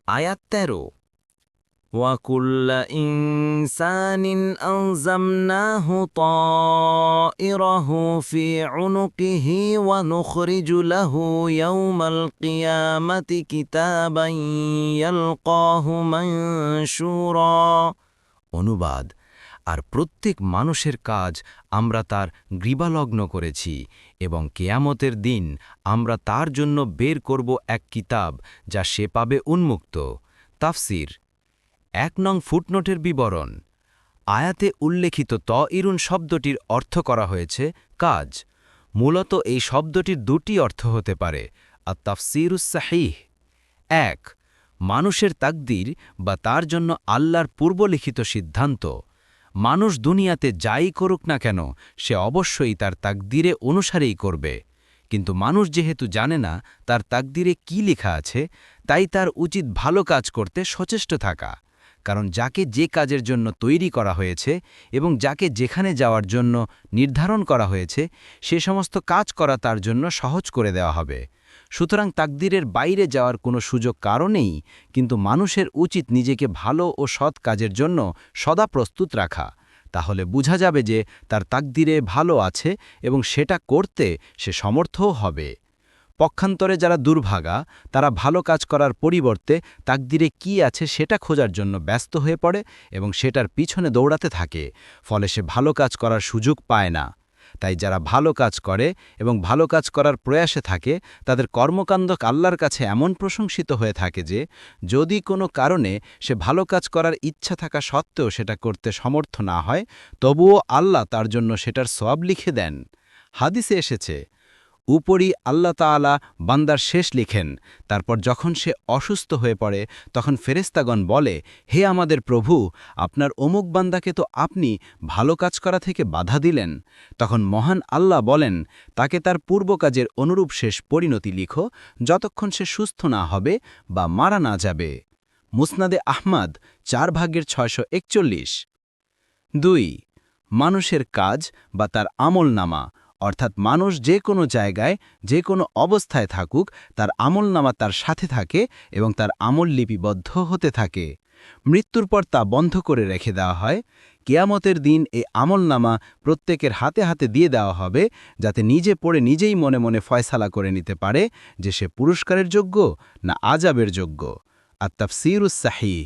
আয়াত ১৩ وَكُلَّ إِنسَانٍ أَلْزَمْنَاهُ طَائِرَهُ فِي عُنُقِهِ وَنُخْرِجُ لَهُ يَوْمَ الْقِيَامَةِ كِتَابًا يَلْقَاهُ مَنشُورًا। অনুবাদ, আর প্রত্যেক মানুষের কাজ আমরা তার গ্রীবালগ্ন করেছি এবং কেয়ামতের দিন আমরা তার জন্য বের করব এক কিতাব যা সে পাবে উন্মুক্ত। তাফসির ১ নং ফুটনোটের বিবরণ। আয়াতে উল্লেখিত তইরুন শব্দটির অর্থ করা হয়েছে কাজ। মূলত এই শব্দটির দুটি অর্থ হতে পারে। আত-তাফসীরুস সাহিহ ১ মানুষের তাকদীর বা তার জন্য আল্লাহর পূর্বলিখিত সিদ্ধান্ত। মানুষ দুনিয়াতে যাই করুক না কেন সে অবশ্যই তার তাকদীরে অনুসারেই করবে, কিন্তু মানুষ যেহেতু জানে না তার তাকদীরে কি লেখা আছে, তাই তার উচিত ভালো কাজ করতে সচেষ্ট থাকা। কারণ যাকে যে কাজের জন্য তৈরি করা হয়েছে এবং যাকে যেখানে যাওয়ার জন্য নির্ধারণ করা হয়েছে সে সমস্ত কাজ করা তার জন্য সহজ করে দেওয়া হবে। সুতরাং তাকদীরের বাইরে যাওয়ার কোনো সুযোগ কারণেই, কিন্তু মানুষের উচিত নিজেকে ভালো ও সৎ কাজের জন্য সদা প্রস্তুত রাখা। তাহলে বোঝা যাবে যে তার তাকদীরে ভালো আছে এবং সেটা করতে সে সমর্থও হবে। পক্ষান্তরে যারা দুর্ভাগা, তারা ভালো কাজ করার পরিবর্তে তাকদীরে কি আছে সেটা খোঁজার জন্য ব্যস্ত হয়ে পড়ে এবং সেটার পিছনে দৌড়াতে থাকে, ফলে সে ভালো কাজ করার সুযোগ পায় না। তাই যারা ভালো কাজ করে এবং ভালো কাজ করার প্রয়াসে থাকে তাদের কর্মকাণ্ড আল্লাহর কাছে এমন প্রশংসিত হয়ে থাকে যে যদি কোনো কারণে সে ভালো কাজ করার ইচ্ছা থাকা সত্ত্বেও সেটা করতে সমর্থ না হয়, তবুও আল্লাহ তার জন্য সেটার সওয়াব লিখে দেন। হাদিসে এসেছে, উপরই আল্লাহ তাআলা বান্দার শেষ লিখেন, তারপর যখন সে অসুস্থ হয়ে পড়ে তখন ফেরেশতাগণ বলে, হে আমাদের প্রভু, আপনার অমুক বান্দাকে তো আপনি ভালো কাজ করা থেকে বাধা দিলেন। তখন মহান আল্লাহ বলেন, তাকে তার পূর্ব কাজের অনুরূপ শেষ পরিণতি লিখো, যতক্ষণ সে সুস্থ না হবে বা মারা না যাবে। মুসনাদে আহমদ 4/641। ২ মানুষের কাজ বা তার আমলনামা, অর্থাৎ মানুষ যে কোনো জায়গায় যে কোনো অবস্থায় থাকুক তার আমলনামা তার সাথে থাকে এবং তার আমল লিপিবদ্ধ হতে থাকে। মৃত্যুর পর তা বন্ধ করে রেখে দেওয়া হয়। কেয়ামতের দিন এই আমলনামা প্রত্যেকের হাতে হাতে দিয়ে দেওয়া হবে, যাতে নিজে পড়ে নিজেই মনে মনে ফয়সালা করে নিতে পারে যে সে পুরস্কারের যোগ্য না আযাবের যোগ্য। আত-তাফসীরুস সাহিহ।